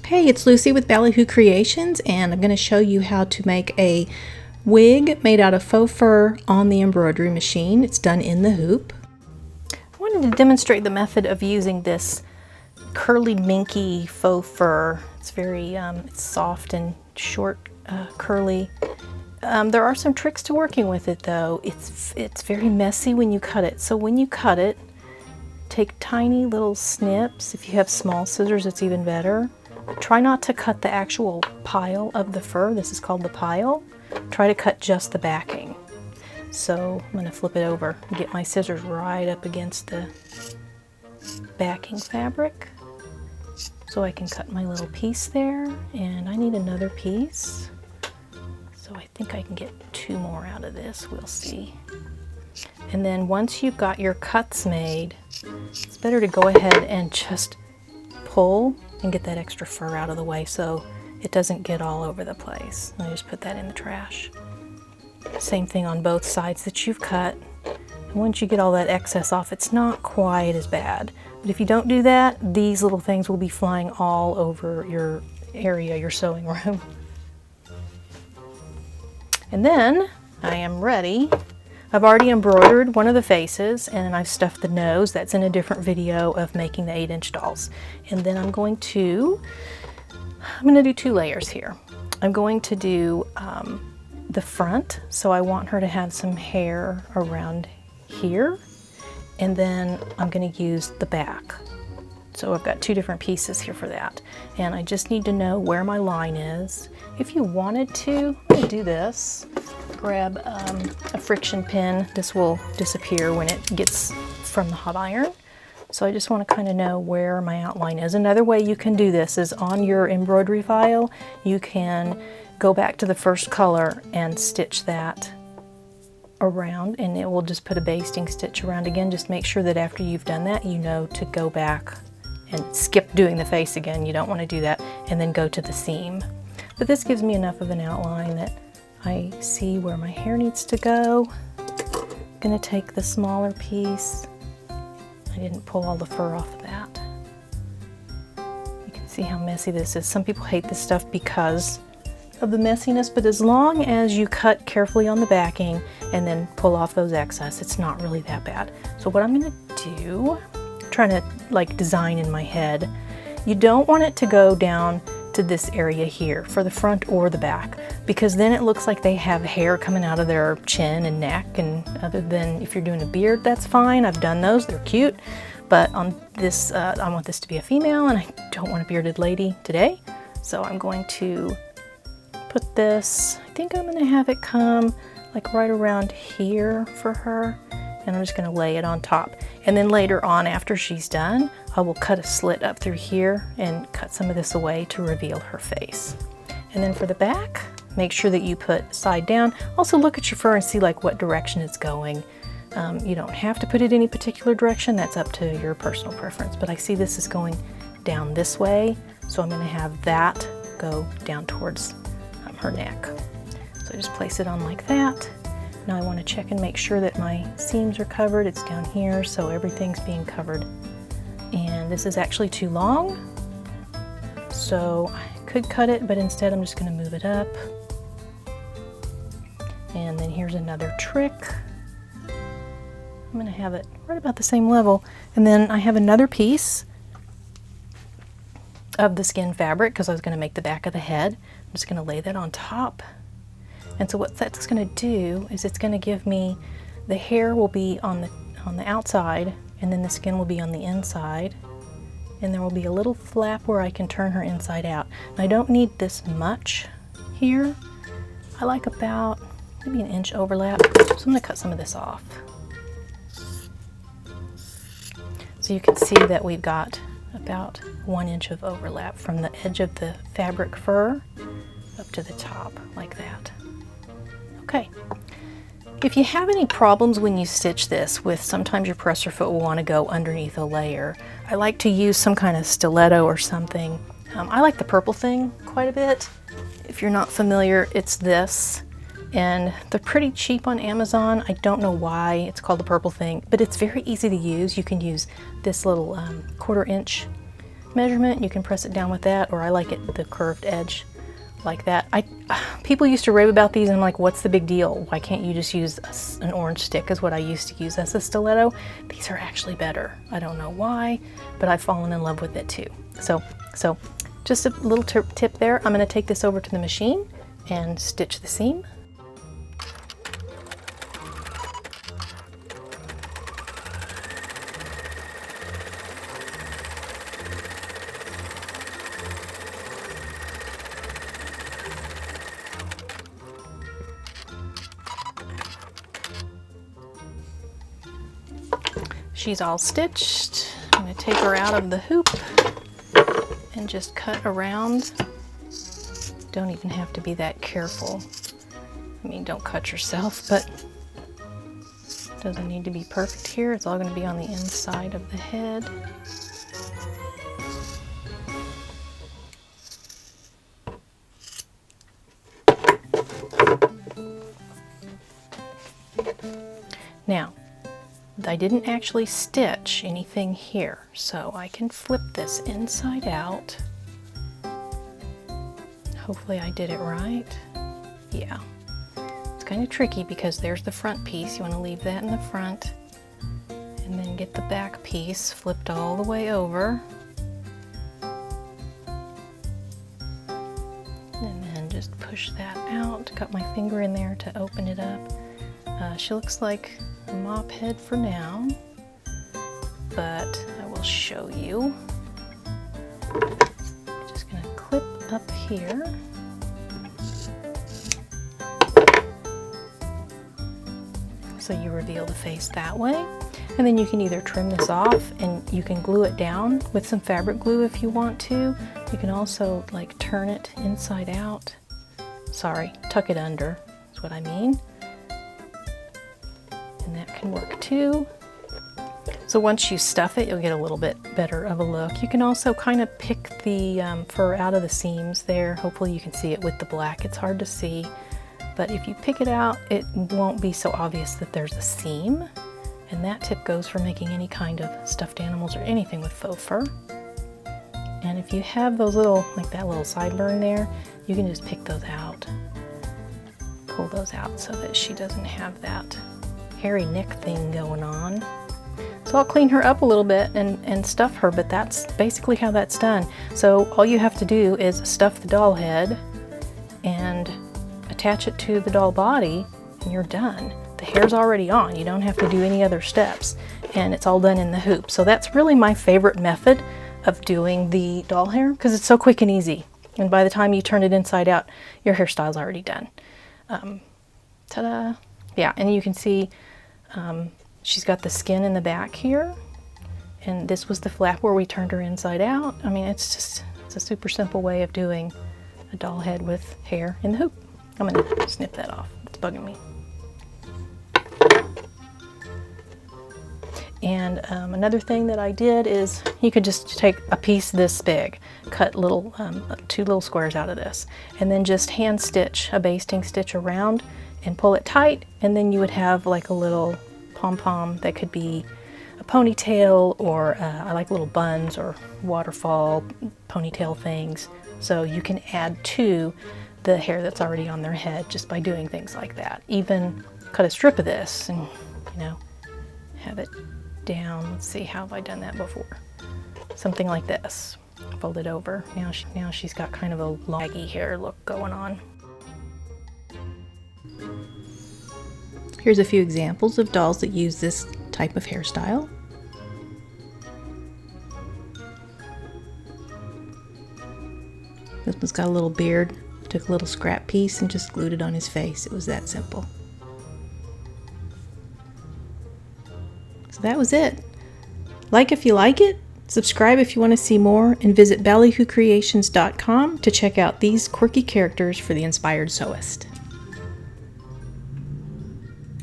Hey, it's Lucy with Ballyhoo Creations, and I'm going to show you how to make a wig made out of faux fur on the embroidery machine. It's done in the hoop. I wanted to demonstrate the method of using this curly, minky faux fur. It's very it's soft and short, curly. There are some tricks to working with it, though. It's very messy when you cut it. So when you cut it, take tiny little snips. If you have small scissors, it's even better. Try not to cut the actual pile of the fur. This is called the pile. Try to cut just the backing. So I'm going to flip it over and get my scissors right up against the backing fabric so I can cut my little piece there. And I need another piece. So I think I can get 2 more out of this. We'll see. And then once you've got your cuts made, it's better to go ahead and just pull and get that extra fur out of the way so it doesn't get all over the place. I just put that in the trash. Same thing on both sides that you've cut. And once you get all that excess off, it's not quite as bad. But if you don't do that, these little things will be flying all over your area, your sewing room. And then I am ready. I've already embroidered one of the faces and I've stuffed the nose. That's in a different video of making the 8-inch dolls. And then I'm going to do 2 layers here. I'm going to do the front, so I want her to have some hair around here. And then I'm going to use the back. So I've got 2 different pieces here for that. And I just need to know where my line is. If you wanted to, I'm going to do this. Grab a friction pin. This will disappear when it gets from the hot iron. So I just want to kind of know where my outline is. Another way you can do this is on your embroidery file, you can go back to the first color and stitch that around, and it will just put a basting stitch around again. Just make sure that after you've done that, you know to go back and skip doing the face again. You don't want to do that, and then go to the seam. But this gives me enough of an outline that I see where my hair needs to go. I'm going to take the smaller piece. I didn't pull all the fur off of that. You can see how messy this is. Some people hate this stuff because of the messiness, but as long as you cut carefully on the backing and then pull off those excess, it's not really that bad. So what I'm going to do, I'm trying to like design in my head, you don't want it to go down to this area here for the front or the back, because then it looks like they have hair coming out of their chin and neck, and other than if you're doing a beard, that's fine. I've done those, they're cute, but on this I want this to be a female and I don't want a bearded lady today. So I'm going to put this, I think I'm going to have it come like right around here for her, and I'm just going to lay it on top. And then later on, after she's done, I will cut a slit up through here and cut some of this away to reveal her face. And then for the back, make sure that you put side down. Also look at your fur and see like what direction it's going. You don't have to put it any particular direction. That's up to your personal preference. But I see this is going down this way, so I'm going to have that go down towards her neck. So I just place it on like that. Now I want to check and make sure that my seams are covered. It's down here, so everything's being covered. And this is actually too long, so I could cut it, but instead I'm just going to move it up. And then here's another trick. I'm going to have it right about the same level. And then I have another piece of the skin fabric, because I was going to make the back of the head. I'm just going to lay that on top. And so what that's going to do is it's going to give me, the hair will be on the outside, and then the skin will be on the inside, and there will be a little flap where I can turn her inside out. And I don't need this much here. I like about maybe an inch overlap, so I'm going to cut some of this off. So you can see that we've got about 1 inch of overlap from the edge of the fabric fur up to the top, like that. Okay. If you have any problems when you stitch this with, sometimes your presser foot will want to go underneath a layer. I like to use some kind of stiletto or something. I like the purple thing quite a bit. If you're not familiar, it's this. And they're pretty cheap on Amazon. I don't know why it's called the purple thing, but it's very easy to use. You can use this little 1/4 inch measurement, you can press it down with that, or I like it the curved edge like that. People used to rave about these, and I'm like, what's the big deal? Why can't you just use an orange stick is what I used to use as a stiletto. These are actually better. I don't know why, but I've fallen in love with it too. So just a little tip there. I'm going to take this over to the machine and stitch the seam. She's all stitched. I'm going to take her out of the hoop and just cut around. Don't even have to be that careful. I mean, don't cut yourself, but it doesn't need to be perfect here. It's all going to be on the inside of the head. Now, I didn't actually stitch anything here, so I can flip this inside out. Hopefully I did it right. Yeah. It's kind of tricky because there's the front piece. You want to leave that in the front and then get the back piece flipped all the way over. And then just push that out. Got my finger in there to open it up. She looks like a mop head for now, but I will show you. Just gonna clip up here. So you reveal the face that way. And then you can either trim this off and you can glue it down with some fabric glue if you want to. You can also like turn it inside out. Sorry, tuck it under is what I mean. And that can work too. So once you stuff it, you'll get a little bit better of a look. You can also kind of pick the fur out of the seams there. Hopefully you can see it with the black. It's hard to see, but if you pick it out, it won't be so obvious that there's a seam. And that tip goes for making any kind of stuffed animals or anything with faux fur. And if you have those little, like that little sideburn there, you can just pick those out. Pull those out so that she doesn't have that hairy neck thing going on. So I'll clean her up a little bit and stuff her, but that's basically how that's done. So all you have to do is stuff the doll head and attach it to the doll body and you're done. The hair's already on. You don't have to do any other steps, and it's all done in the hoop. So that's really my favorite method of doing the doll hair because it's so quick and easy. And by the time you turn it inside out, your hairstyle's already done. Ta-da! Yeah, and you can see she's got the skin in the back here, and this was the flap where we turned her inside out. I mean, it's a super simple way of doing a doll head with hair in the hoop. I'm gonna snip that off. It's bugging me. And another thing that I did is you could just take a piece this big, cut little 2 little squares out of this, and then just hand stitch a basting stitch around and pull it tight, and then you would have like a little pom-pom that could be a ponytail, or I like little buns or waterfall ponytail things. So you can add to the hair that's already on their head just by doing things like that. Even cut a strip of this and, you know, have it down. Let's see, how have I done that before? Something like this. Fold it over. Now she's got kind of a laggy hair look going on. Here's a few examples of dolls that use this type of hairstyle. This one's got a little beard. Took a little scrap piece and just glued it on his face. It was that simple. So that was it. Like if you like it, subscribe if you want to see more, and visit ballyhoocreations.com to check out these quirky characters for the inspired sewist.